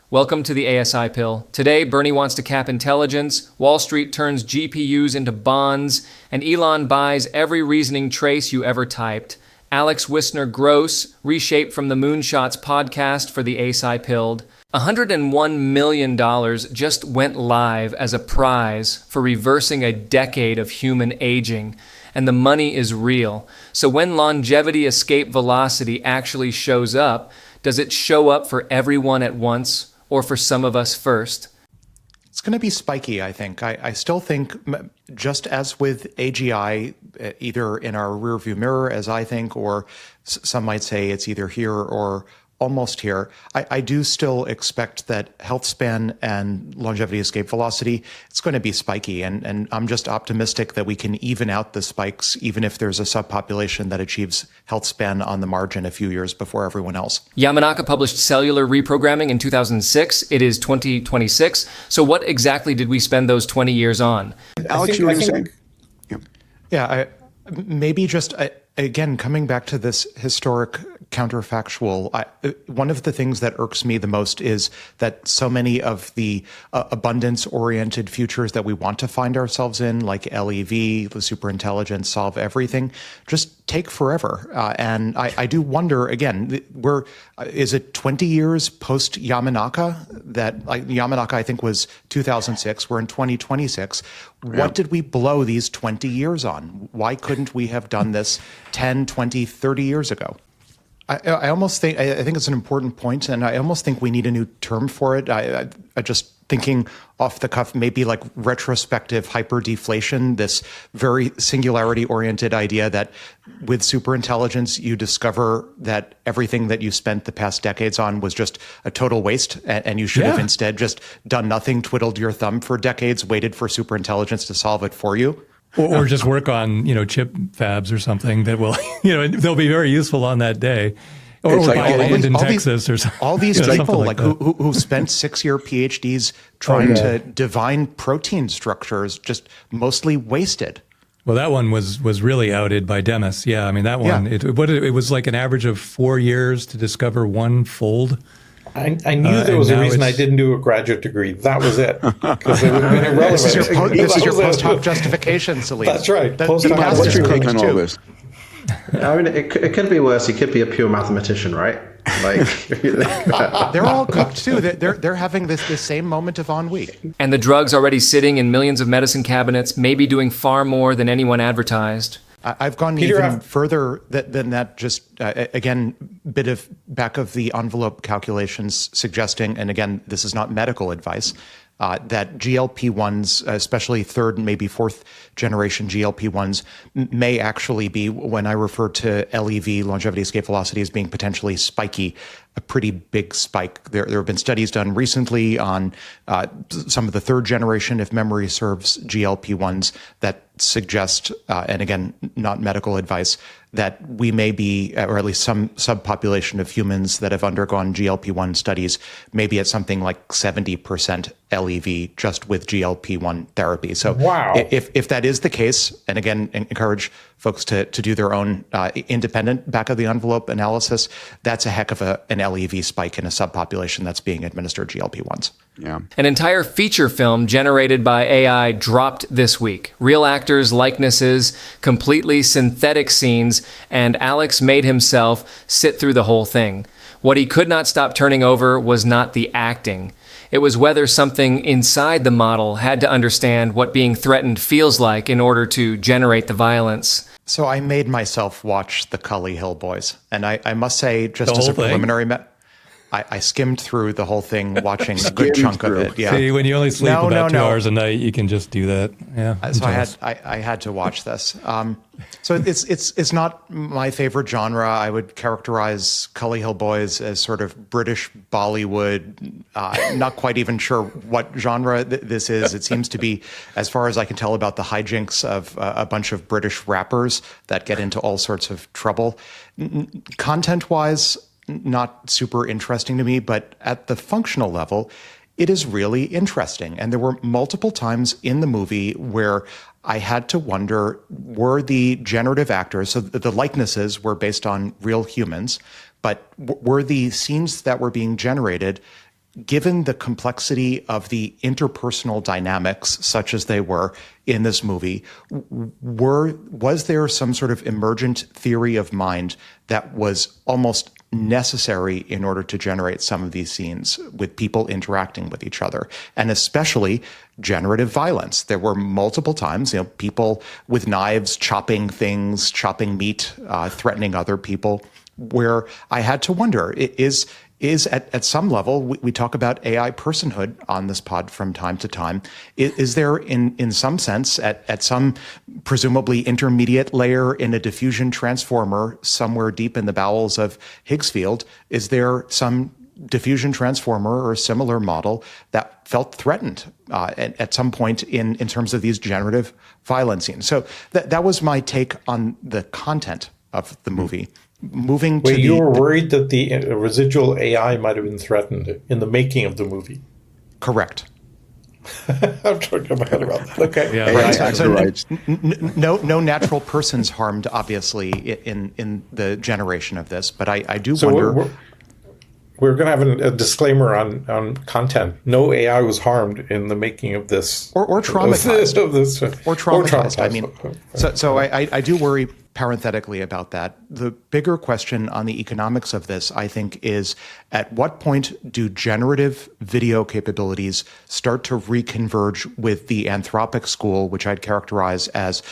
Welcome to the ASI Pill. Today, Bernie wants to cap intelligence, Wall Street turns GPUs into bonds, and Elon buys every reasoning trace you ever typed. Alex Wissner-Gross reshaped from the Moonshots podcast for the ASI Pilled. $101 million just went live as a prize for reversing a decade of human aging, and the money is real. So when longevity escape velocity actually shows up, does it show up for everyone at once, or for some of us first? It's going to be spiky, I think. I still think, just as with AGI, either in our rearview mirror, as I think, or some might say it's either here or almost here, I do still expect that health span and longevity escape velocity, it's going to be spiky. And I'm just optimistic that we can even out the spikes, even if there's a subpopulation that achieves health span on the margin a few years before everyone else. Yamanaka published Cellular Reprogramming in 2006. It is 2026. So what exactly did we spend those 20 years on? Alex, you were saying? Maybe just, again, coming back to this historic counterfactual, one of the things that irks me the most is that so many of the abundance-oriented futures that we want to find ourselves in, like LEV, the superintelligence, solve everything, just take forever. And I do wonder, again, is it 20 years post-Yamanaka? Yamanaka, I think, was 2006. We're in 2026. Yeah. What did we blow these 20 years on? Why couldn't we have done this 10, 20, 30 years ago? I almost think, I think it's an important point, and I almost think we need a new term for it. I just thinking off the cuff, maybe like retrospective hyperdeflation, this very singularity-oriented idea that with superintelligence, you discover that everything that you spent the past decades on was just a total waste, and you should have instead just done nothing, twiddled your thumb for decades, waited for superintelligence to solve it for you. Or just work on, chip fabs or something that will, they'll be very useful on that day. Or like buy land in Texas or something. All these people who spent 6-year PhDs trying to divine protein structures, just mostly wasted. Well, that one was really outed by Demis. Yeah, I mean, that one, it was like an average of 4 years to discover one fold. I knew there was a reason I didn't do a graduate degree. That was it. Because it would have been irrelevant. This is your post hoc justification, Salim. That's right. What's your take on all this? I mean, it could be worse. He could be a pure mathematician, right? They're all cooked too. They're having this same moment of ennui. And the drug's already sitting in millions of medicine cabinets, maybe doing far more than anyone advertised. I've gone even further than that, just, again, bit of back of the envelope calculations suggesting, and again, this is not medical advice, that GLP-1s, especially third and maybe fourth generation GLP-1s, may actually be, when I refer to LEV, longevity escape velocity, as being potentially spiky, a pretty big spike. There have been studies done recently on some of the third generation, if memory serves, GLP-1s that suggest, and again, not medical advice, that we may be, or at least some subpopulation of humans that have undergone GLP-1 studies, maybe at something like 70% LEV just with GLP-1 therapy. So if that is the case, and again, encourage folks to do their own independent back of the envelope analysis, that's a heck of an LEV spike in a subpopulation that's being administered GLP-1s. Yeah. An entire feature film generated by AI dropped this week. Real actors, likenesses, completely synthetic scenes, and Alex made himself sit through the whole thing. What he could not stop turning over was not the acting. It was whether something inside the model had to understand what being threatened feels like in order to generate the violence. So I made myself watch the Cully Hill Boys, and I must say, just as a preliminary I skimmed through the whole thing, watching a good chunk of it. Yeah. See, when you only sleep about 2 hours a night, you can just do that. Yeah. So I had to watch this. So it's not my favorite genre. I would characterize Cully Hill Boys as sort of British Bollywood. Not quite even sure what genre this is. It seems to be, as far as I can tell, about the hijinks of a bunch of British rappers that get into all sorts of trouble. Content-wise, not super interesting to me, but at the functional level, it is really interesting. And there were multiple times in the movie where I had to wonder, were the generative actors, so the likenesses were based on real humans, but were the scenes that were being generated given the complexity of the interpersonal dynamics, such as they were in this movie, was there some sort of emergent theory of mind that was almost necessary in order to generate some of these scenes with people interacting with each other, and especially generative violence? There were multiple times, people with knives chopping things, chopping meat, threatening other people, where I had to wonder, is at some level, we talk about AI personhood on this pod from time to time. Is there, in some sense, at some presumably intermediate layer in a diffusion transformer somewhere deep in the bowels of Higgs field, is there some diffusion transformer or a similar model that felt threatened at some point in terms of these generative violence scenes? So that was my take on the content of the movie. Moving to you were worried that the residual AI might have been threatened in the making of the movie. Correct. I'm talking about that. Okay. Yeah, right. So no natural persons harmed, obviously, in the generation of this. But I do wonder. We're going to have a disclaimer on content. No AI was harmed in the making of this, or traumatized, or traumatized. I mean, so I do worry parenthetically about that. The bigger question on the economics of this, I think, is at what point do generative video capabilities start to reconverge with the Anthropic school, which I'd characterize as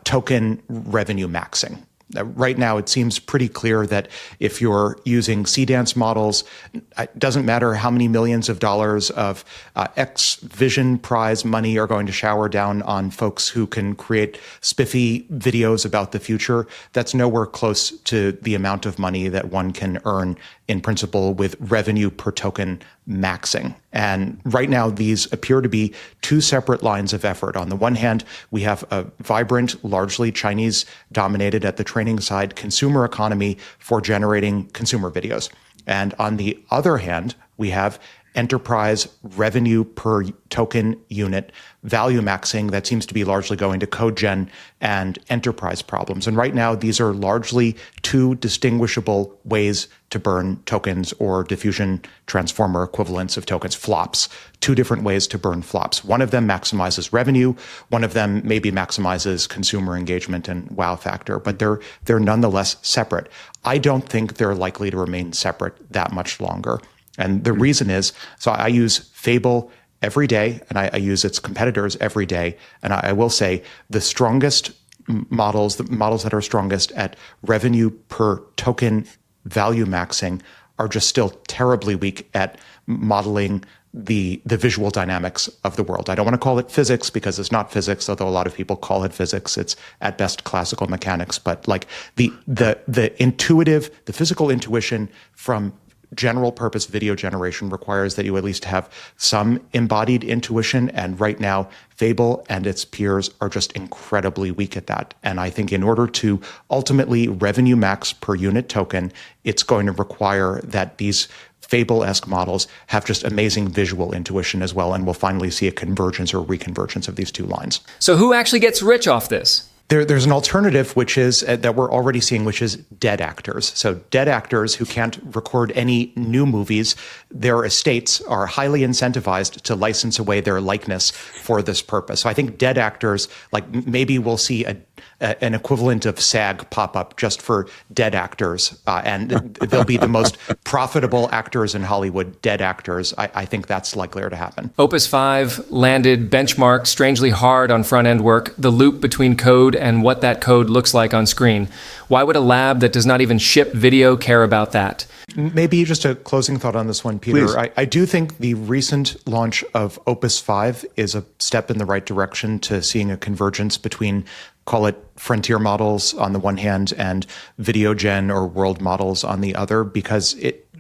token revenue maxing? Right now, it seems pretty clear that if you're using CDance models, it doesn't matter how many millions of dollars of X Vision Prize money are going to shower down on folks who can create spiffy videos about the future. That's nowhere close to the amount of money that one can earn in principle with revenue per token maxing. And right now, these appear to be two separate lines of effort. On the one hand, we have a vibrant, largely Chinese-dominated at the training side consumer economy for generating consumer videos. And on the other hand, we have enterprise revenue per token unit value maxing that seems to be largely going to code gen and enterprise problems. And right now, these are largely two distinguishable ways to burn tokens, or diffusion transformer equivalents of tokens, flops. Two different ways to burn flops. One of them maximizes revenue. One of them maybe maximizes consumer engagement and wow factor, but they're nonetheless separate. I don't think they're likely to remain separate that much longer. And the reason is, so I use Fable every day, and I use its competitors every day. And I will say the strongest models, the models that are strongest at revenue per token value maxing, are just still terribly weak at modeling the visual dynamics of the world. I don't want to call it physics because it's not physics, although a lot of people call it physics. It's at best classical mechanics. But like the intuitive, the physical intuition from general purpose video generation requires that you at least have some embodied intuition. And right now, Fable and its peers are just incredibly weak at that. And I think in order to ultimately revenue max per unit token, it's going to require that these Fable-esque models have just amazing visual intuition as well. And we'll finally see a convergence or reconvergence of these two lines. So who actually gets rich off this? There's an alternative, which is that we're already seeing, which is dead actors. So dead actors who can't record any new movies, their estates are highly incentivized to license away their likeness for this purpose. So I think dead actors, like maybe we'll see an equivalent of SAG pop up just for dead actors, and they'll be the most profitable actors in Hollywood, dead actors. I think that's likelier to happen. Opus 5 landed benchmark strangely hard on front-end work, the loop between code and what that code looks like on screen. Why would a lab that does not even ship video care about that? Maybe just a closing thought on this one, Peter. I do think the recent launch of Opus 5 is a step in the right direction to seeing a convergence between, call it frontier models on the one hand and video gen or world models on the other, because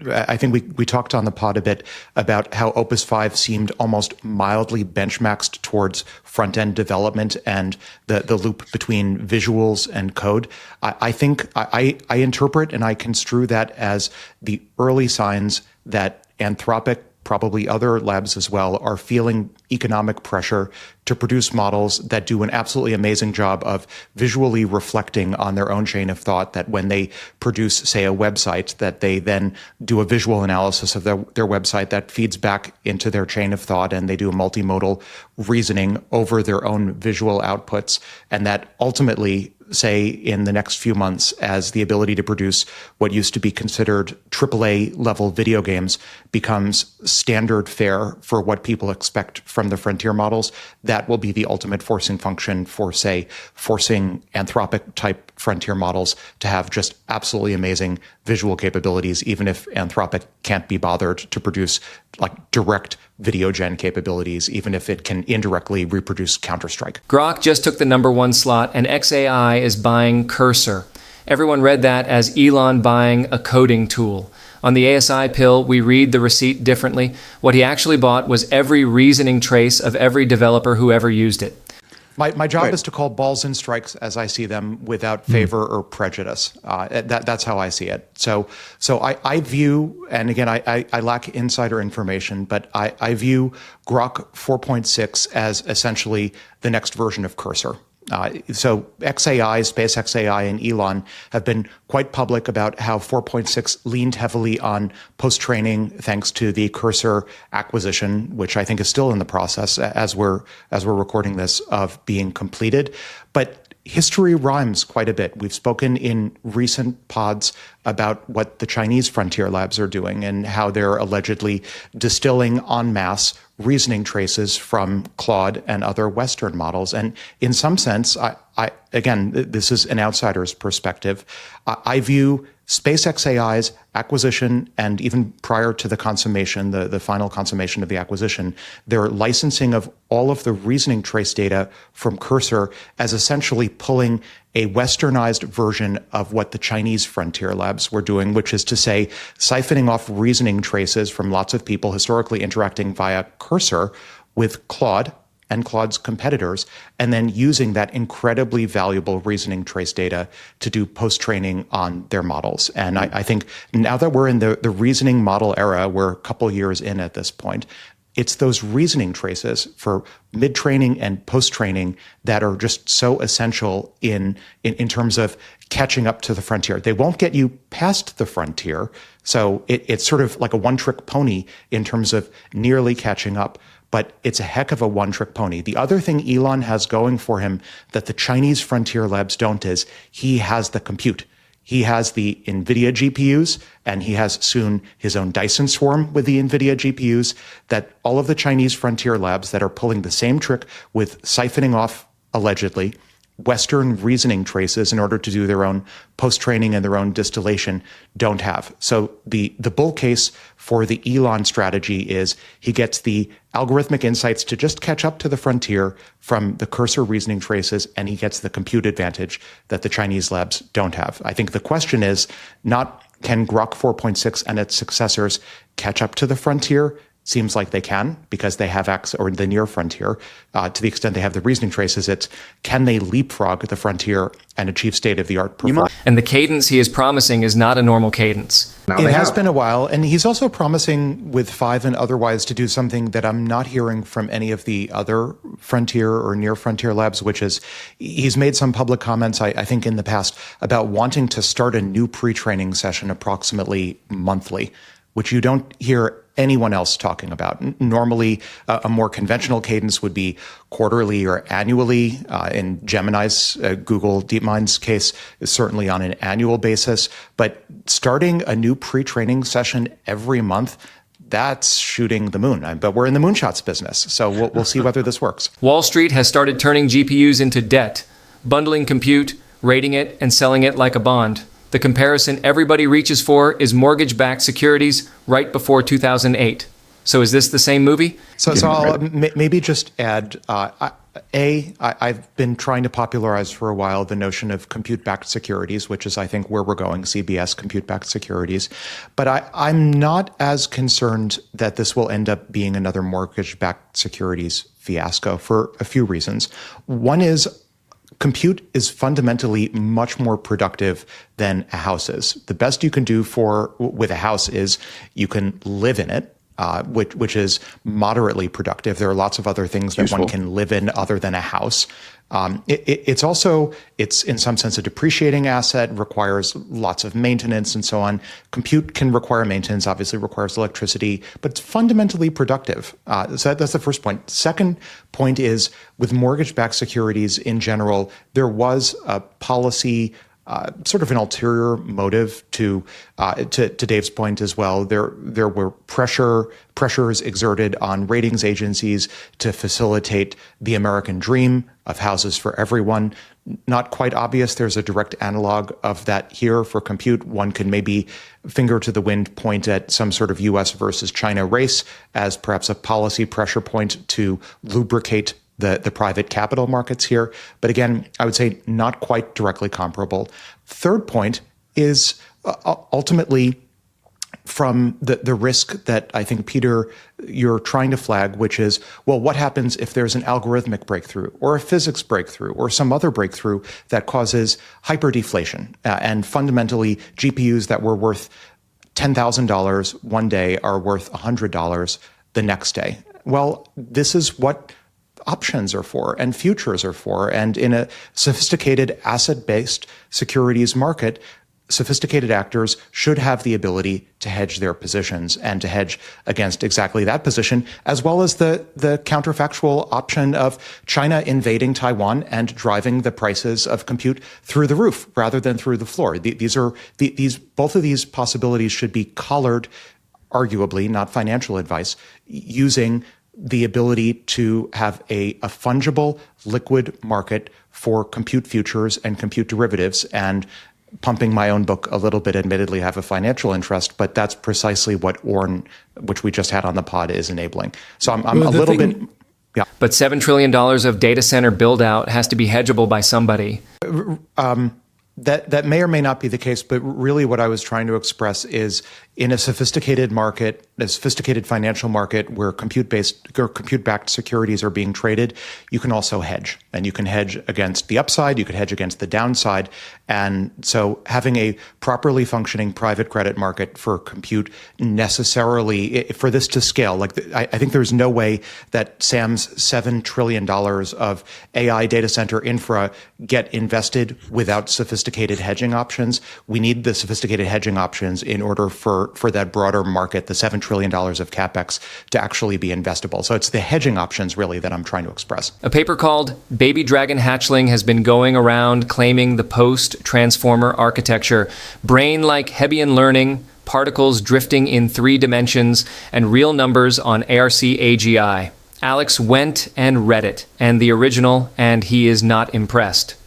I think we talked on the pod a bit about how Opus 5 seemed almost mildly benchmarked towards front-end development and the loop between visuals and code. I think I interpret and I construe that as the early signs that Anthropic probably other labs as well, are feeling economic pressure to produce models that do an absolutely amazing job of visually reflecting on their own chain of thought, that when they produce, say, a website, that they then do a visual analysis of their website that feeds back into their chain of thought, and they do a multimodal reasoning over their own visual outputs, and that ultimately, say, in the next few months, as the ability to produce what used to be considered AAA level video games becomes standard fare for what people expect from the frontier models, that will be the ultimate forcing function for, say, forcing Anthropic type frontier models to have just absolutely amazing visual capabilities, even if Anthropic can't be bothered to produce like direct video gen capabilities, even if it can indirectly reproduce Counter-Strike. Grok just took the #1 slot, and XAI is buying Cursor. Everyone read that as Elon buying a coding tool. On the ASI pill, we read the receipt differently. What he actually bought was every reasoning trace of every developer who ever used it. My job is to call balls and strikes as I see them, without favor or prejudice. That's how I see it. So I view, and again, I lack insider information, but I view Grok 4.6 as essentially the next version of Cursor. So XAI, SpaceXAI, and Elon have been quite public about how 4.6 leaned heavily on post-training thanks to the Cursor acquisition, which I think is still in the process as we're recording this of being completed. But history rhymes quite a bit. We've spoken in recent pods about what the Chinese frontier labs are doing and how they're allegedly distilling en masse reasoning traces from Claude and other Western models. And in some sense, I again, this is an outsider's perspective, I view SpaceXAI's acquisition, and even prior to the consummation, the final consummation of the acquisition, their licensing of all of the reasoning trace data from Cursor as essentially pulling a westernized version of what the Chinese frontier labs were doing, which is to say, siphoning off reasoning traces from lots of people historically interacting via Cursor with Claude and Claude's competitors, and then using that incredibly valuable reasoning trace data to do post-training on their models. And I think now that we're in the reasoning model era, we're a couple years in at this point, it's those reasoning traces for mid-training and post-training that are just so essential in terms of catching up to the frontier. They won't get you past the frontier, so it's sort of like a one-trick pony in terms of nearly catching up, but it's a heck of a one-trick pony. The other thing Elon has going for him that the Chinese frontier labs don't is he has the compute. He has the NVIDIA GPUs, and he has soon his own Dyson swarm with the NVIDIA GPUs, that all of the Chinese frontier labs that are pulling the same trick with siphoning off, allegedly, Western reasoning traces in order to do their own post-training and their own distillation don't have. So the bull case for the Elon strategy is he gets the algorithmic insights to just catch up to the frontier from the Cursor reasoning traces, and he gets the compute advantage that the Chinese labs don't have. I think the question is not can Grok 4.6 and its successors catch up to the frontier? Seems like they can, because they have access, or the near frontier, to the extent they have the reasoning traces. It's can they leapfrog the frontier and achieve state-of-the-art performance? And the cadence he is promising is not a normal cadence. It has been a while, and he's also promising with 5 and otherwise to do something that I'm not hearing from any of the other frontier or near frontier labs, which is he's made some public comments, I think in the past, about wanting to start a new pre-training session approximately monthly, which you don't hear anyone else talking about. Normally, a more conventional cadence would be quarterly or annually. In Gemini's, Google DeepMind's case, is certainly on an annual basis. But starting a new pre-training session every month, that's shooting the moon. But we're in the moonshots business, so we'll see whether this works. Wall Street has started turning GPUs into debt, bundling compute, rating it, and selling it like a bond. The comparison everybody reaches for is mortgage-backed securities right before 2008. So is this the same movie? So I'll maybe just add, I've been trying to popularize for a while the notion of compute-backed securities, which is, I think, where we're going, CBS, compute-backed securities. But I'm not as concerned that this will end up being another mortgage-backed securities fiasco for a few reasons. One is, compute is fundamentally much more productive than a house is. The best you can do with a house is you can live in it. which is moderately productive. There are lots of other things that one can live in other than a house. It's in some sense a depreciating asset, requires lots of maintenance and so on. Compute can require maintenance, obviously requires electricity, but it's fundamentally productive. So that's the first point. Second point is with mortgage-backed securities in general, there was a policy sort of an ulterior motive to Dave's point as well. There were pressures exerted on ratings agencies to facilitate the American dream of houses for everyone. Not quite obvious. There's a direct analog of that here for compute. One can maybe finger to the wind point at some sort of U.S. versus China race as perhaps a policy pressure point to lubricate the private capital markets here. But again, I would say not quite directly comparable. Third point is ultimately from the risk that I think, Peter, you're trying to flag, which is, well, what happens if there's an algorithmic breakthrough or a physics breakthrough or some other breakthrough that causes hyperdeflation and fundamentally GPUs that were worth $10,000 one day are worth $100 the next day? Well, this is what options are for and futures are for. And in a sophisticated asset-based securities market, sophisticated actors should have the ability to hedge their positions and to hedge against exactly that position, as well as the counterfactual option of China invading Taiwan and driving the prices of compute through the roof rather than through the floor. Both of these possibilities should be collared, arguably, not financial advice, using the ability to have a fungible liquid market for compute futures and compute derivatives. And pumping my own book a little bit, admittedly, I have a financial interest, but that's precisely what Orn, which we just had on the pod, is enabling. So I'm a little bit... Yeah. But $7 trillion of data center build out has to be hedgeable by somebody. That may or may not be the case, but really what I was trying to express is in a sophisticated market, a sophisticated financial market where compute-backed securities are being traded, you can also hedge. And you can hedge against the upside, you could hedge against the downside. And so having a properly functioning private credit market for compute necessarily, for this to scale, I think there's no way that Sam's $7 trillion of AI data center infra get invested without sophisticated hedging options. We need the sophisticated hedging options in order for that broader market, the $7 trillion of CapEx, to actually be investable. So it's the hedging options, really, that I'm trying to express. A paper called Baby Dragon Hatchling has been going around claiming the post-transformer architecture, brain-like Hyperion learning, particles drifting in 3 dimensions, and real numbers on ARC AGI. Alex went and read it, and the original, and he is not impressed.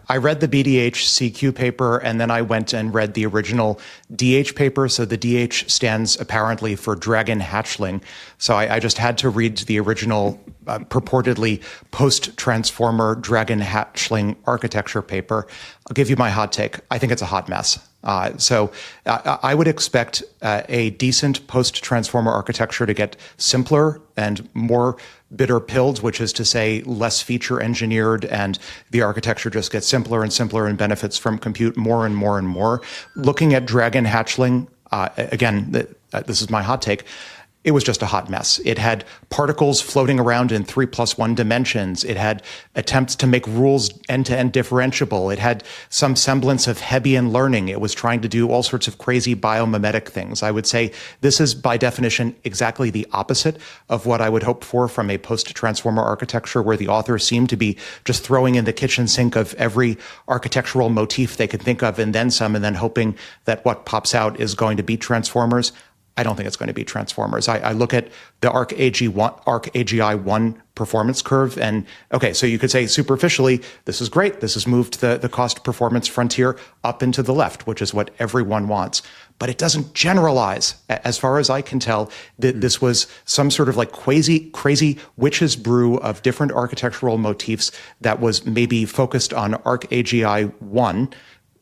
I read the BDH CQ paper, and then I went and read the original DH paper. So the DH stands apparently for Dragon Hatchling. So I just had to read the original purportedly post-transformer Dragon Hatchling architecture paper. I'll give you my hot take. I think it's a hot mess. So I would expect a decent post-transformer architecture to get simpler and more bitter pilled, which is to say less feature engineered, and the architecture just gets simpler and simpler and benefits from compute more and more and more. Looking at Dragon Hatchling, again, this is my hot take, it was just a hot mess. It had particles floating around in 3+1 dimensions. It had attempts to make rules end-to-end differentiable. It had some semblance of Hebbian learning. It was trying to do all sorts of crazy biomimetic things. I would say this is, by definition, exactly the opposite of what I would hope for from a post-transformer architecture, where the authors seem to be just throwing in the kitchen sink of every architectural motif they could think of and then some, and then hoping that what pops out is going to be transformers. I don't think it's going to be transformers. I look at the ARC AGI1 performance curve, and okay, so you could say superficially, this is great. This has moved the cost performance frontier up into the left, which is what everyone wants. But it doesn't generalize. As far as I can tell, this was some sort of like crazy witch's brew of different architectural motifs that was maybe focused on ARC AGI1,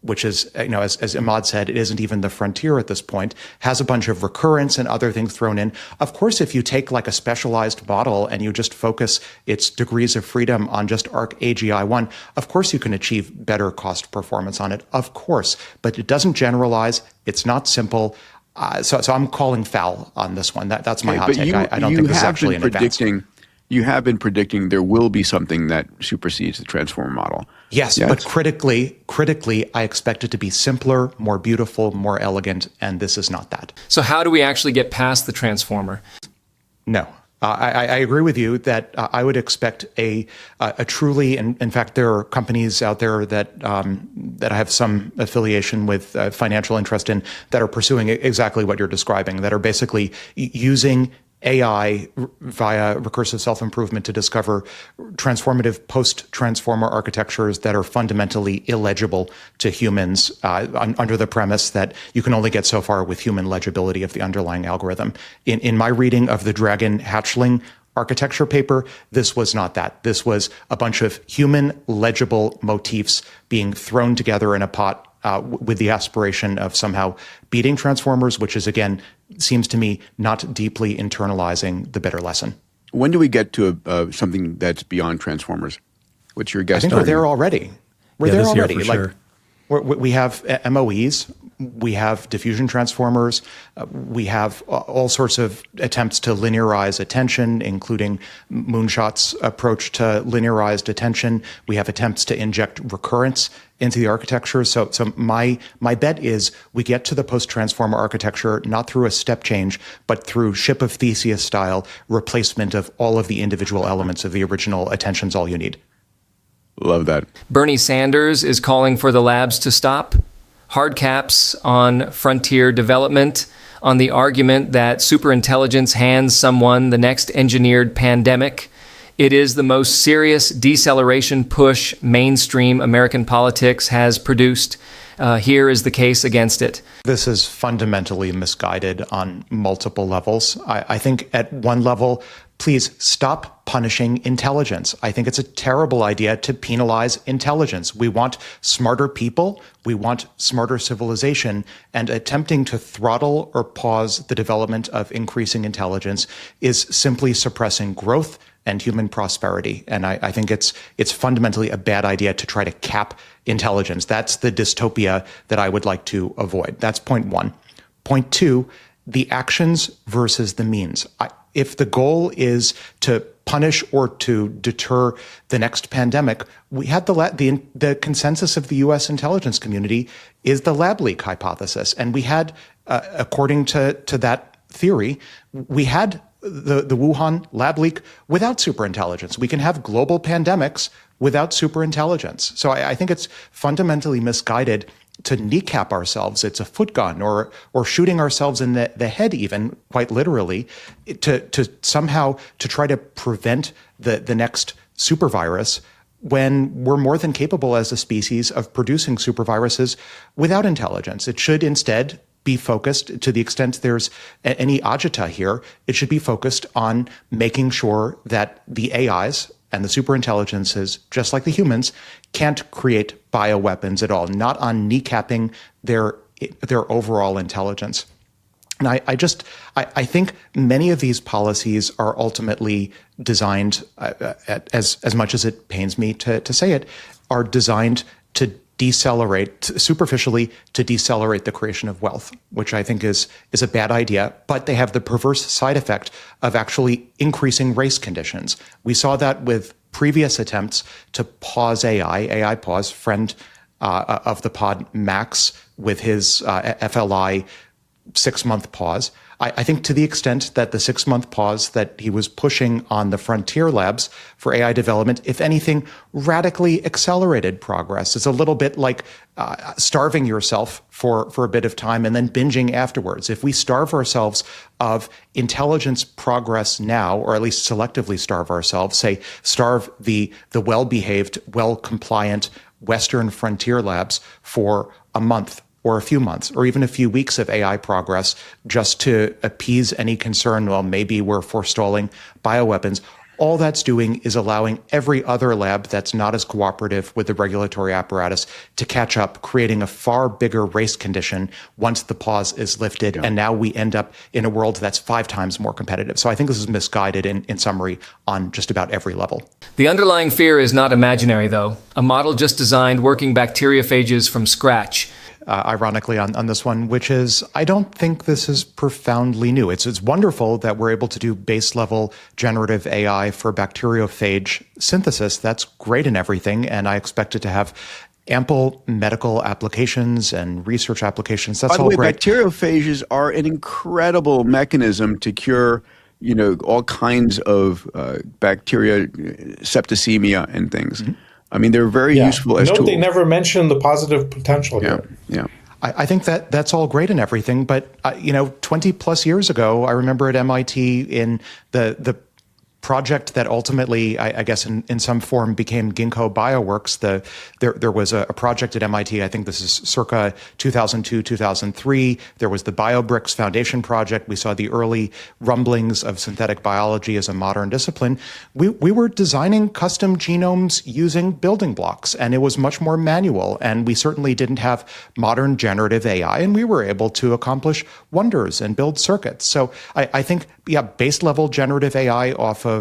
which is, as Ahmad said, it isn't even the frontier at this point, has a bunch of recurrence and other things thrown in. Of course, if you take like a specialized model and you just focus its degrees of freedom on just ARC AGI1, of course you can achieve better cost performance on it, of course. But it doesn't generalize. It's not simple. So I'm calling foul on this one. That's my hot but take. I don't think this is actually an advance. You have been predicting there will be something that supersedes the transformer model. Yes, but critically, I expect it to be simpler, more beautiful, more elegant, and this is not that. So how do we actually get past the transformer? No. I agree with you that I would expect a truly, and in fact, there are companies out there that I have some affiliation with, financial interest in, that are pursuing exactly what you're describing, that are basically using AI via recursive self-improvement to discover transformative post-transformer architectures that are fundamentally illegible to humans under the premise that you can only get so far with human legibility of the underlying algorithm. In my reading of the Dragon Hatchling architecture paper, this was not that. This was a bunch of human legible motifs being thrown together in a pot with the aspiration of somehow beating transformers, which is, again, seems to me not deeply internalizing the bitter lesson. When do we get to something that's beyond transformers? What's your guess? I think we're there already. We're there already. For sure. We have MOEs, we have diffusion transformers, we have all sorts of attempts to linearize attention, including Moonshot's approach to linearized attention. We have attempts to inject recurrence into the architecture. So my bet is we get to the post-transformer architecture not through a step change, but through Ship of Theseus style replacement of all of the individual elements of the original attention's all you need. Love that. Bernie Sanders is calling for the labs to stop. Hard caps on frontier development, on the argument that superintelligence hands someone the next engineered pandemic. It is the most serious deceleration push mainstream American politics has produced. Here is the case against it. This is fundamentally misguided on multiple levels. I think at one level, please stop punishing intelligence. I think it's a terrible idea to penalize intelligence. We want smarter people. We want smarter civilization. And attempting to throttle or pause the development of increasing intelligence is simply suppressing growth and human prosperity. And I think it's fundamentally a bad idea to try to cap intelligence. That's the dystopia that I would like to avoid. That's point one. Point two, the actions versus the means. If the goal is to punish or to deter the next pandemic, we had the consensus of the U.S. intelligence community is the lab leak hypothesis. And we had, according to that theory, we had the Wuhan lab leak without superintelligence. We can have global pandemics without superintelligence. So I think it's fundamentally misguided to kneecap ourselves. It's a footgun or shooting ourselves in the head, even quite literally, to somehow to try to prevent the next supervirus when we're more than capable as a species of producing superviruses without intelligence. It should instead be focused, to the extent there's any agita here, it should be focused on making sure that the AIs and the superintelligences, just like the humans, can't create bioweapons at all, not on kneecapping their overall intelligence. And I think many of these policies are ultimately designed, as much as it pains me to say it, are designed to superficially decelerate the creation of wealth, which I think is a bad idea, but they have the perverse side effect of actually increasing race conditions. We saw that with previous attempts to pause AI pause, friend of the pod, Max, with his FLI 6-month pause. I think to the extent that the 6-month pause that he was pushing on the frontier labs for AI development, if anything, radically accelerated progress. It's a little bit like starving yourself for a bit of time and then binging afterwards. If we starve ourselves of intelligence progress now, or at least selectively starve ourselves, say starve the well-behaved, well-compliant Western frontier labs for a month, or a few months, or even a few weeks of AI progress just to appease any concern, well, maybe we're forestalling bioweapons. All that's doing is allowing every other lab that's not as cooperative with the regulatory apparatus to catch up, creating a far bigger race condition once the pause is lifted. Yeah. And now we end up in a world that's 5 times more competitive. So I think this is misguided in summary on just about every level. The underlying fear is not imaginary, though. A model just designed working bacteriophages from scratch. ironically, on this one, which is I don't think this is profoundly new. It's wonderful that we're able to do base level generative AI for bacteriophage synthesis. That's great and everything, and I expect it to have ample medical applications and research applications. That's all great. By the way, bacteriophages are an incredible mechanism to cure, all kinds of bacteria, septicemia and things. Mm-hmm. I mean, they're very useful as tools. They never mentioned the positive potential here. Yeah. I think that's all great and everything, but 20 plus years ago, I remember at MIT in the project that ultimately, I guess, in some form became Ginkgo Bioworks. There was a project at MIT. I think this is circa 2002, 2003. There was the BioBricks Foundation project. We saw the early rumblings of synthetic biology as a modern discipline. We were designing custom genomes using building blocks, and it was much more manual. And we certainly didn't have modern generative AI, and we were able to accomplish wonders and build circuits. So I think, base level generative AI off of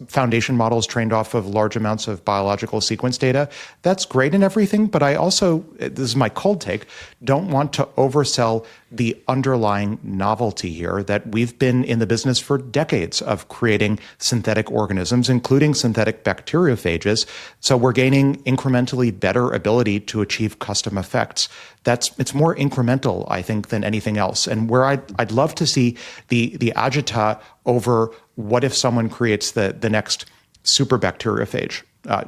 foundation models trained off of large amounts of biological sequence data, that's great and everything, but I also, this is my cold take, don't want to oversell the underlying novelty here that we've been in the business for decades of creating synthetic organisms, including synthetic bacteriophages. So we're gaining incrementally better ability to achieve custom effects. It's more incremental, I think, than anything else. And where I'd love to see the agita over what if someone creates the next superbacteriophage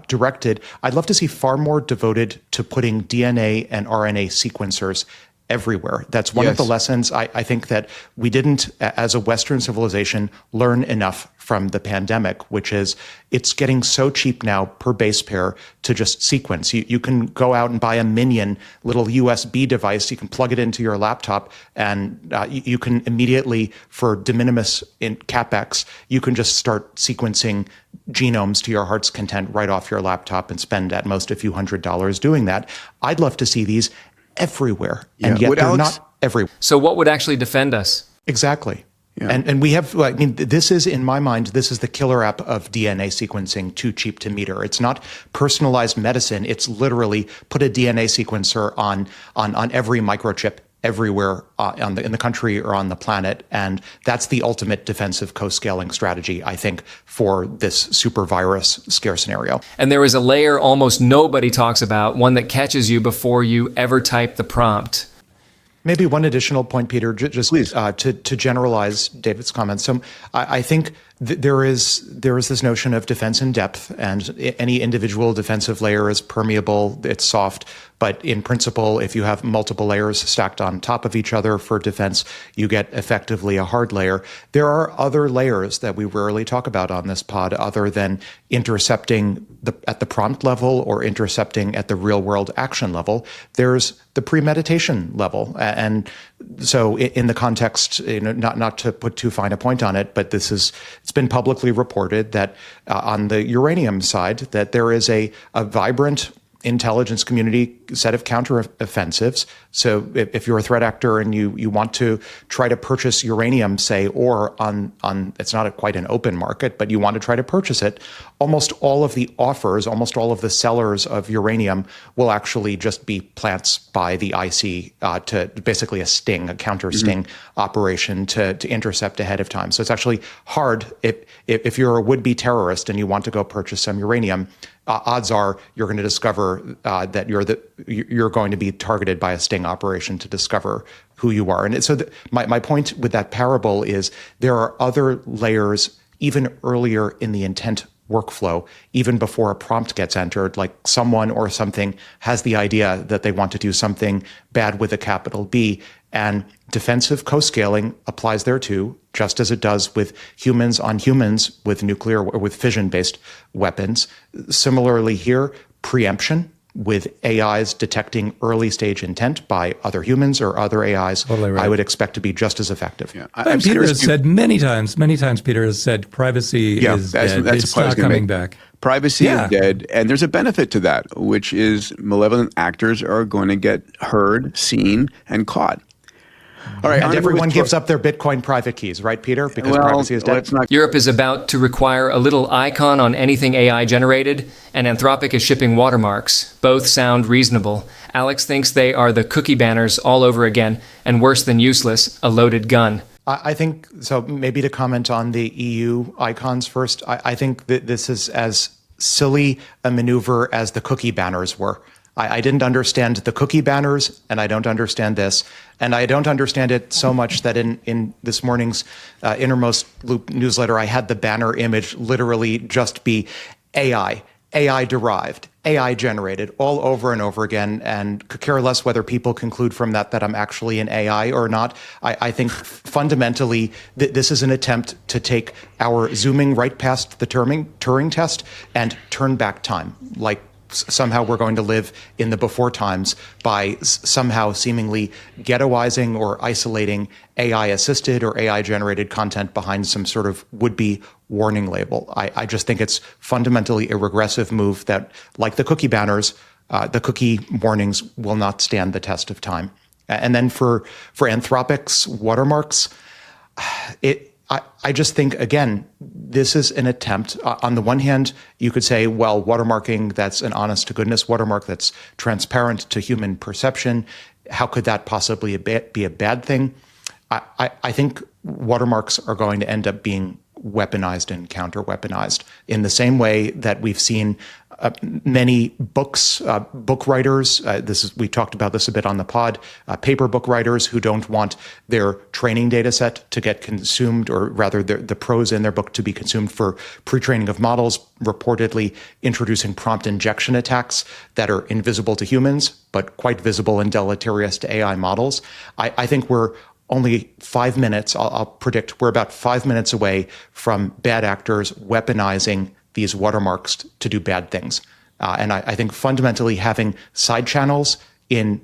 directed, I'd love to see far more devoted to putting DNA and RNA sequencers everywhere. That's one of the lessons I think that we didn't, as a Western civilization, learn enough from the pandemic, which is it's getting so cheap now per base pair to just sequence. You can go out and buy a Minion little USB device. You can plug it into your laptop, and you can immediately, for de minimis in CapEx, you can just start sequencing genomes to your heart's content right off your laptop and spend at most a few $100s doing that. I'd love to see these everywhere, and yet they're not everywhere. So what would actually defend us? Exactly. Yeah. And we have, this is, in my mind, this is the killer app of DNA sequencing, too cheap to meter. It's not personalized medicine. It's literally put a DNA sequencer on every microchip everywhere in the country or on the planet. And that's the ultimate defensive co-scaling strategy, I think, for this super virus scare scenario. And there is a layer almost nobody talks about, one that catches you before you ever type the prompt. Maybe one additional point, Peter, just to generalize David's comments. So I think there is this notion of defense in depth, and any individual defensive layer is permeable, it's soft. But in principle, if you have multiple layers stacked on top of each other for defense, you get effectively a hard layer. There are other layers that we rarely talk about on this pod other than intercepting at the prompt level or intercepting at the real world action level. There's the premeditation level. And so in the context, not to put too fine a point on it, but it's been publicly reported that on the uranium side, that there is a vibrant intelligence community set of counteroffensives. So if you're a threat actor and you want to try to purchase uranium, say, or on it's not quite an open market, but you want to try to purchase it, almost all of the offers, almost all of the sellers of uranium will actually just be plants by the IC to basically a counter sting operation to intercept ahead of time. So it's actually hard if you're a would-be terrorist and you want to go purchase some uranium. Odds are you're going to discover that you're going to be targeted by a sting operation to discover who you are. And so my point with that parable is there are other layers even earlier in the intent workflow, even before a prompt gets entered, like someone or something has the idea that they want to do something bad with a capital B. And defensive co-scaling applies there too, just as it does with humans on humans with nuclear or with fission-based weapons. Similarly here, preemption with AIs detecting early stage intent by other humans or other AIs, totally right. I would expect to be just as effective. Yeah. Peter has said many times, Peter has said privacy is dead. It's not coming back. Privacy is dead, and there's a benefit to that, which is malevolent actors are going to get heard, seen, and caught. All right, and everyone gives up their Bitcoin private keys, right, Peter? Because privacy is dead. Europe is about to require a little icon on anything AI generated, and Anthropic is shipping watermarks. Both sound reasonable. Alex thinks they are the cookie banners all over again, and worse than useless, a loaded gun. I think, so maybe to comment on the EU icons first, I think that this is as silly a maneuver as the cookie banners were. I didn't understand the cookie banners, and I don't understand this. And I don't understand it so much that in this morning's Innermost Loop newsletter, I had the banner image literally just be AI derived, AI generated all over and over again, and could care less whether people conclude from that I'm actually an AI or not. I think fundamentally this is an attempt to take our zooming right past the Turing test and turn back time, like somehow we're going to live in the before times by somehow seemingly ghettoizing or isolating AI-assisted or AI-generated content behind some sort of would-be warning label. I just think it's fundamentally a regressive move that, like the cookie banners, the cookie warnings will not stand the test of time. And then for Anthropic's watermarks, I just think, again, this is an attempt. On the one hand, you could say, well, watermarking, that's an honest to goodness watermark that's transparent to human perception. How could that possibly be a bad thing? I think watermarks are going to end up being weaponized and counter-weaponized in the same way that we've seen many book writers, we talked about this a bit on the pod, paper book writers who don't want their training data set to get consumed, or rather the prose in their book to be consumed for pre-training of models, reportedly introducing prompt injection attacks that are invisible to humans, but quite visible and deleterious to AI models. I think we're only 5 minutes, I'll predict we're about 5 minutes away from bad actors weaponizing these watermarks to do bad things. And I think fundamentally having side channels in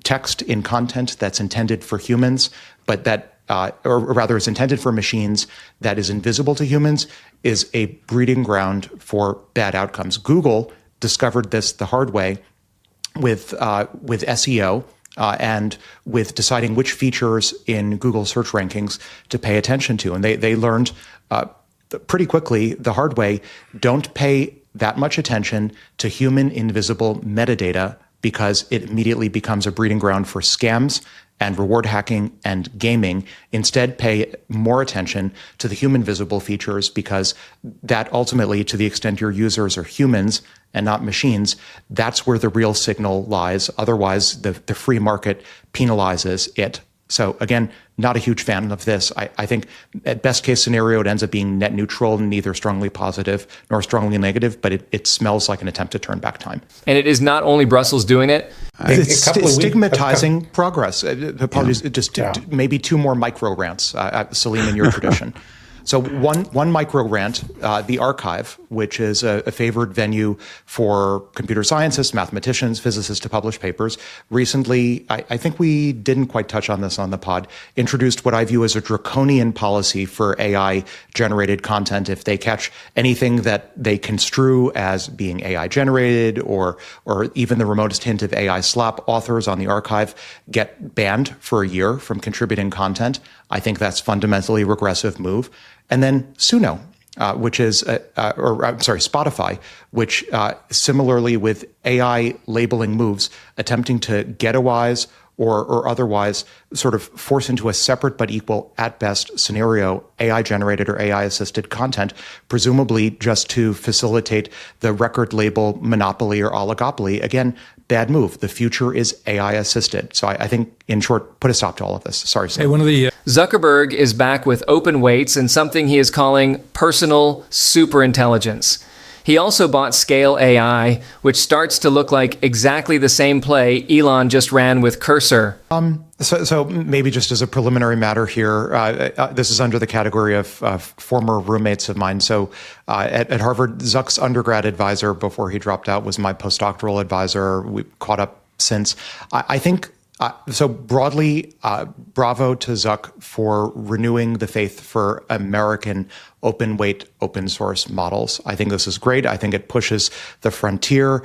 text, in content that's intended for humans, but that, or rather is intended for machines, that is invisible to humans, is a breeding ground for bad outcomes. Google discovered this the hard way with SEO, and with deciding which features in Google search rankings to pay attention to. And they learned pretty quickly, the hard way, don't pay that much attention to human invisible metadata, because it immediately becomes a breeding ground for scams and reward hacking and gaming. Instead, pay more attention to the human visible features, because that ultimately, to the extent your users are humans and not machines, that's where the real signal lies. Otherwise, the free market penalizes it. So again, not a huge fan of this. I think at best case scenario, it ends up being net neutral, neither strongly positive nor strongly negative, but it smells like an attempt to turn back time. And it is not only Brussels doing it. It's stigmatizing progress. Apologies, just maybe two more micro rants, Salim, in your tradition. So one micro rant, the archive, which is a favored venue for computer scientists, mathematicians, physicists to publish papers, recently, I think we didn't quite touch on this on the pod, introduced what I view as a draconian policy for AI-generated content. If they catch anything that they construe as being AI-generated or even the remotest hint of AI slop, authors on the archive get banned for a year from contributing content. I think that's fundamentally a regressive move. And then Suno, which is, Spotify, which similarly with AI labeling moves, attempting to ghettoize or otherwise sort of force into a separate but equal at best scenario AI-generated or AI-assisted content, presumably just to facilitate the record label monopoly or oligopoly. Again, bad move. The future is AI-assisted. So I think, in short, put a stop to all of this. Sorry, Sam. Hey, one of the Zuckerberg is back with open weights and something he is calling personal superintelligence. He also bought Scale AI, which starts to look like exactly the same play Elon just ran with Cursor. So maybe just as a preliminary matter here, this is under the category of former roommates of mine. So at Harvard, Zuck's undergrad advisor before he dropped out was my postdoctoral advisor. We caught up since. I think, so broadly, bravo to Zuck for renewing the faith for American open weight, open source models. I think this is great. I think it pushes the frontier.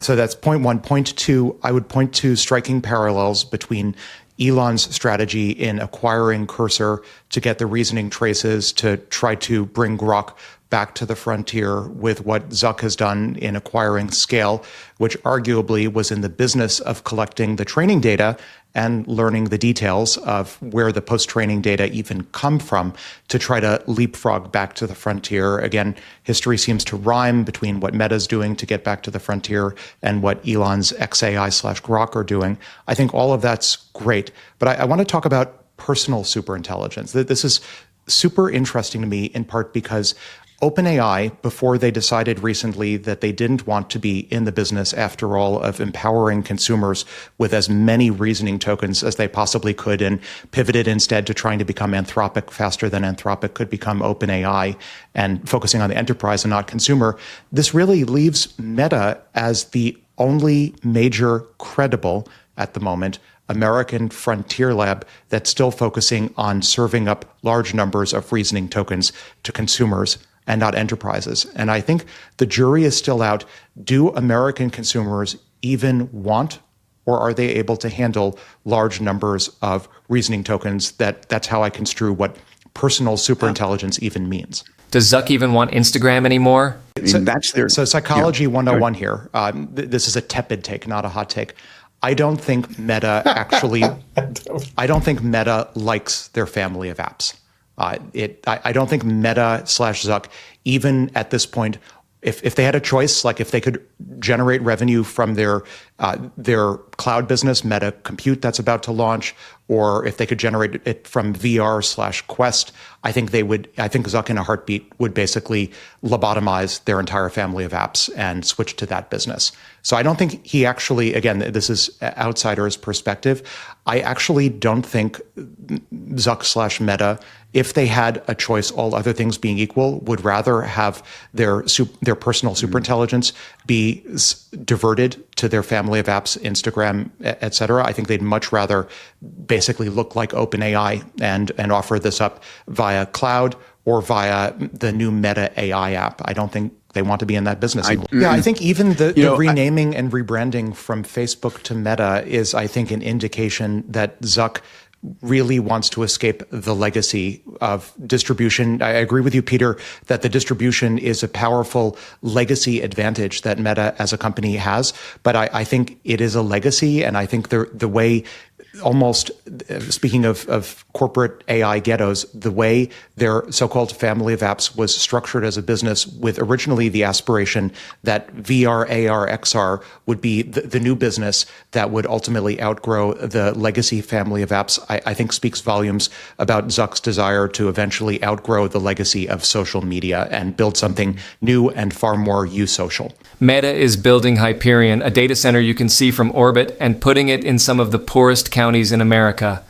So that's point one. Point two, I would point to striking parallels between Elon's strategy in acquiring Cursor to get the reasoning traces to try to bring Grok back to the frontier with what Zuck has done in acquiring Scale, which arguably was in the business of collecting the training data and learning the details of where the post-training data even come from to try to leapfrog back to the frontier. Again, history seems to rhyme between what Meta's doing to get back to the frontier and what Elon's XAI/Grok are doing. I think all of that's great, but I want to talk about personal superintelligence. This is super interesting to me in part because OpenAI, before they decided recently that they didn't want to be in the business, after all, of empowering consumers with as many reasoning tokens as they possibly could and pivoted instead to trying to become Anthropic faster than Anthropic could become OpenAI and focusing on the enterprise and not consumer, this really leaves Meta as the only major credible, at the moment, American frontier lab that's still focusing on serving up large numbers of reasoning tokens to consumers and not enterprises. And I think the jury is still out. Do American consumers even want, or are they able to handle large numbers of reasoning tokens? That's how I construe what personal superintelligence even means. Does Zuck even want Instagram anymore? So psychology 101 here. This is a tepid take, not a hot take. I don't think Meta likes their family of apps. I don't think Meta/Zuck, even at this point, if they had a choice, like if they could generate revenue from their cloud business, Meta Compute that's about to launch, or if they could generate it from VR/Quest, I think Zuck in a heartbeat would basically lobotomize their entire family of apps and switch to that business. So I don't think he actually, again, this is outsider's perspective. I actually don't think Zuck/Meta, if they had a choice, all other things being equal, would rather have their personal superintelligence be diverted to their family of apps, Instagram, et cetera. I think they'd much rather basically look like OpenAI and offer this up via cloud or via the new Meta AI app. I don't think they want to be in that business. I think even the renaming and rebranding from Facebook to Meta is, I think, an indication that Zuck really wants to escape the legacy of distribution. I agree with you, Peter, that the distribution is a powerful legacy advantage that Meta as a company has. But I think it is a legacy, and I think the way, almost speaking of corporate AI ghettos, the way their so-called family of apps was structured as a business with originally the aspiration that VR, AR, XR would be the new business that would ultimately outgrow the legacy family of apps, I think speaks volumes about Zuck's desire to eventually outgrow the legacy of social media and build something new and far more eusocial. Meta is building Hyperion, a data center you can see from orbit, and putting it in some of the poorest counties in America.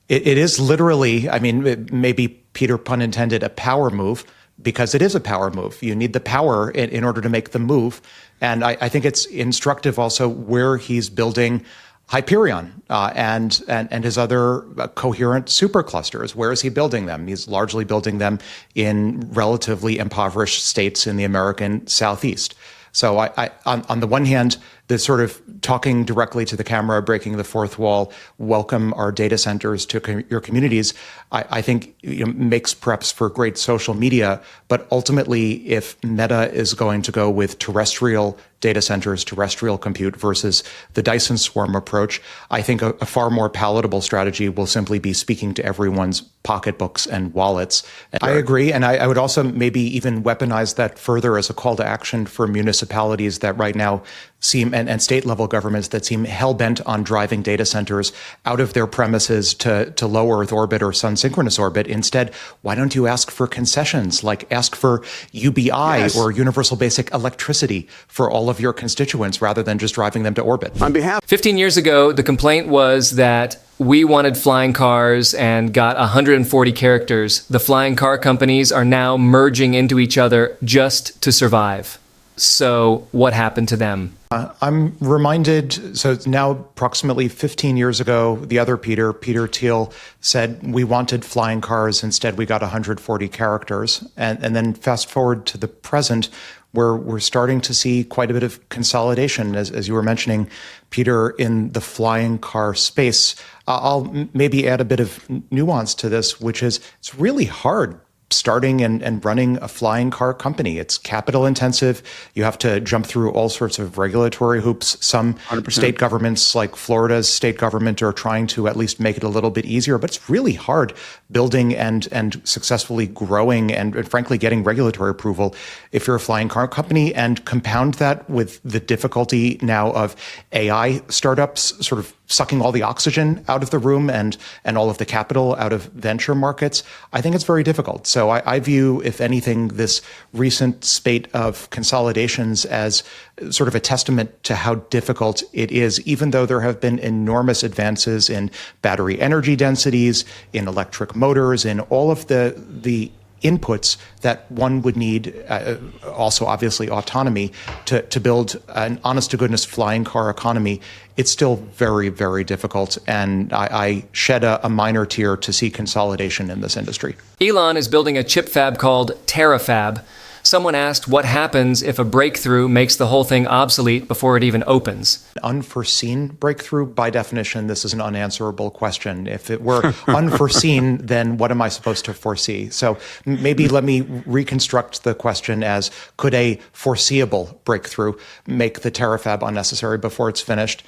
It is literally, I mean, maybe Peter, pun intended, a power move, because it is a power move. You need the power in order to make the move. And I think it's instructive also where he's building Hyperion and his other coherent superclusters. Where is he building them? He's largely building them in relatively impoverished states in the American Southeast. So I on the one hand, the sort of talking directly to the camera, breaking the fourth wall, welcome our data centers to your communities, I think makes perhaps for great social media. But ultimately, if Meta is going to go with terrestrial data centers, terrestrial compute versus the Dyson swarm approach, I think a far more palatable strategy will simply be speaking to everyone's pocketbooks and wallets. I agree. And I would also maybe even weaponize that further as a call to action for municipalities that right now seem, and state level governments that seem hell bent on driving data centers out of their premises to low Earth orbit or sun synchronous orbit. Instead, why don't you ask for concessions, like ask for UBI or universal basic electricity for all of your constituents rather than just driving them to orbit? 15 years ago, the complaint was that we wanted flying cars and got 140 characters. The flying car companies are now merging into each other just to survive. So what happened to them? I'm reminded, so now approximately 15 years ago, the other Peter Thiel, said we wanted flying cars. Instead, we got 140 characters. And then fast forward to the present, where we're starting to see quite a bit of consolidation, as you were mentioning, Peter, in the flying car space. I'll maybe add a bit of nuance to this, which is it's really hard starting and running a flying car company. It's capital intensive. You have to jump through all sorts of regulatory hoops. Some 100%. State governments, like Florida's state government, are trying to at least make it a little bit easier, but it's really hard building and successfully growing and frankly getting regulatory approval if you're a flying car company. And compound that with the difficulty now of AI startups sort of sucking all the oxygen out of the room and all of the capital out of venture markets, I think it's very difficult. So I view, if anything, this recent spate of consolidations as sort of a testament to how difficult it is, even though there have been enormous advances in battery energy densities, in electric motors, in all of the inputs that one would need, also obviously autonomy, to build an honest-to-goodness flying car economy. It's still very, very difficult, and I shed a minor tear to see consolidation in this industry. Elon is building a chip fab called Terafab. Someone asked what happens if a breakthrough makes the whole thing obsolete before it even opens. Unforeseen breakthrough, by definition, this is an unanswerable question. If it were unforeseen, then what am I supposed to foresee? So maybe let me reconstruct the question as, could a foreseeable breakthrough make the Terafab unnecessary before it's finished?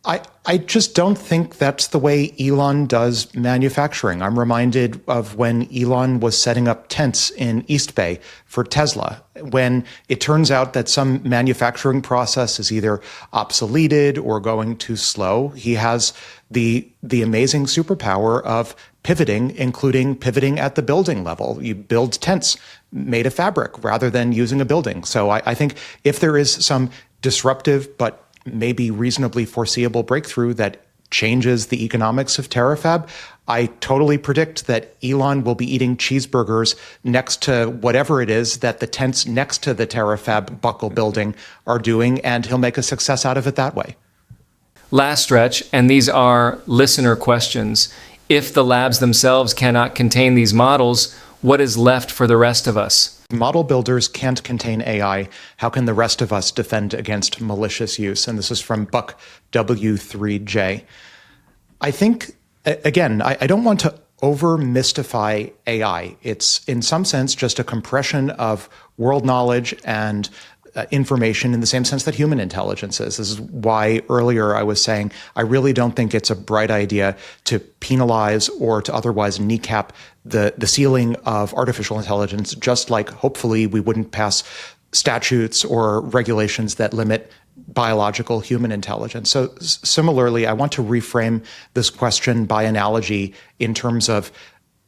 I just don't think that's the way Elon does manufacturing. I'm reminded of when Elon was setting up tents in East Bay for Tesla, when it turns out that some manufacturing process is either obsoleted or going too slow. He has the amazing superpower of pivoting, including pivoting at the building level. You build tents made of fabric rather than using a building. So I think if there is some disruptive but maybe reasonably foreseeable breakthrough that changes the economics of Terafab, I totally predict that Elon will be eating cheeseburgers next to whatever it is that the tents next to the Terafab buckle building are doing, and he'll make a success out of it that way. Last stretch, and these are listener questions. If the labs themselves cannot contain these models, what is left for the rest of us? Model builders can't contain AI. How can the rest of us defend against malicious use? And this is from Buck W3J. I think, again, I don't want to over-mystify AI. It's, in some sense, just a compression of world knowledge and information in the same sense that human intelligence is. This is why earlier I was saying I really don't think it's a bright idea to penalize or to otherwise kneecap the ceiling of artificial intelligence, just like hopefully we wouldn't pass statutes or regulations that limit biological human intelligence. So similarly, I want to reframe this question by analogy in terms of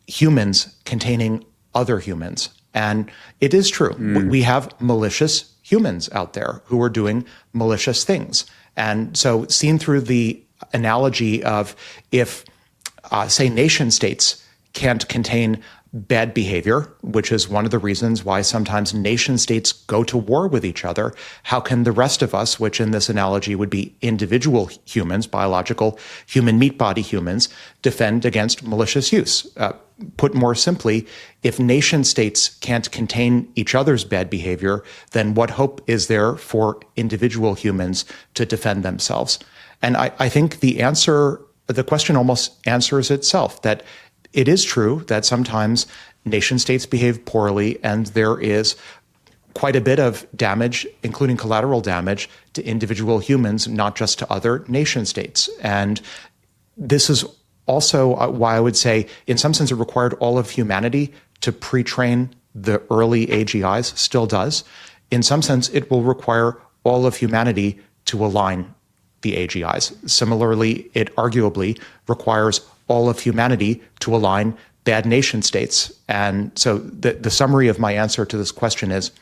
humans containing other humans. And it is true. We have malicious humans out there who are doing malicious things. And so seen through the analogy of if, say, nation states can't contain bad behavior, which is one of the reasons why sometimes nation states go to war with each other, how can the rest of us, which in this analogy would be individual humans, biological human meat body humans, defend against malicious use? Put more simply, if nation states can't contain each other's bad behavior, then what hope is there for individual humans to defend themselves? And I think the question almost answers itself, that it is true that sometimes nation states behave poorly and there is quite a bit of damage, including collateral damage, to individual humans, not just to other nation states. And this is also why I would say, in some sense, it required all of humanity to pre-train the early AGIs, still does. In some sense, it will require all of humanity to align the AGIs. Similarly, it arguably requires all of humanity to align bad nation states. And so the summary of my answer to this question is,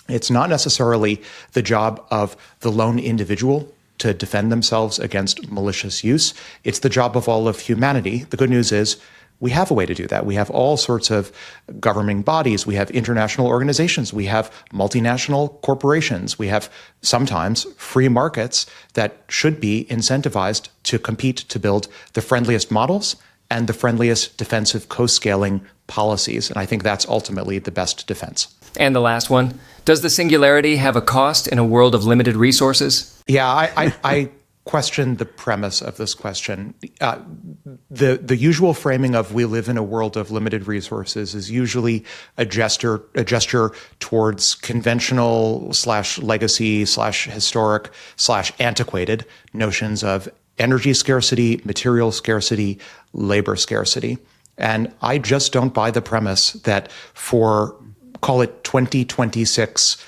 it's not necessarily the job of the lone individual to defend themselves against malicious use. It's the job of all of humanity. The good news is We have a way to do that. We have all sorts of governing bodies. We have international organizations. We have multinational corporations. We have sometimes free markets that should be incentivized to compete to build the friendliest models and the friendliest defensive co-scaling policies. And I think that's ultimately the best defense. And the last one, does the singularity have a cost in a world of limited resources? Yeah, I question the premise of this question. The usual framing of we live in a world of limited resources is usually a gesture towards conventional / legacy / historic / antiquated notions of energy scarcity, material scarcity, labor scarcity. And I just don't buy the premise that for, call it 2026,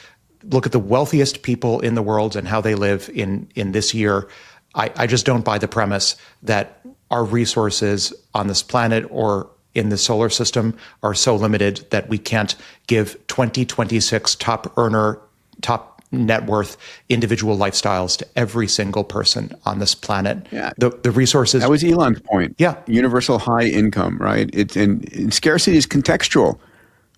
look at the wealthiest people in the world and how they live in this year. I just don't buy the premise that our resources on this planet or in the solar system are so limited that we can't give 2026 top earner, top net worth individual lifestyles to every single person on this planet. Yeah. The resources. That was Elon's point. Yeah. Universal high income, right? And scarcity is contextual.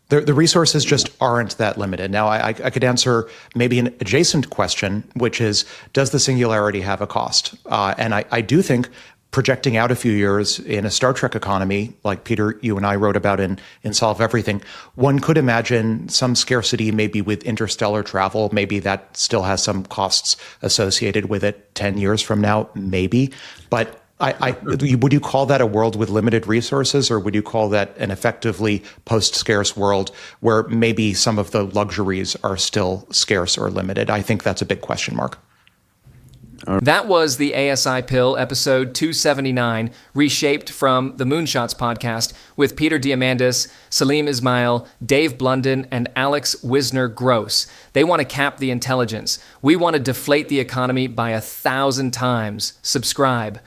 The resources just aren't that limited. Now, I could answer maybe an adjacent question, which is, does the singularity have a cost? And I do think projecting out a few years in a Star Trek economy, like Peter, you and I wrote about in Solve Everything, one could imagine some scarcity maybe with interstellar travel. Maybe that still has some costs associated with it 10 years from now, maybe. But would you call that a world with limited resources, or would you call that an effectively post-scarce world where maybe some of the luxuries are still scarce or limited? I think that's a big question mark. That was the ASI Pill, episode 279, reshaped from the Moonshots podcast with Peter Diamandis, Salim Ismail, Dave Blunden, and Alex Wissner-Gross. They want to cap the intelligence. We want to deflate the economy by 1,000 times. Subscribe.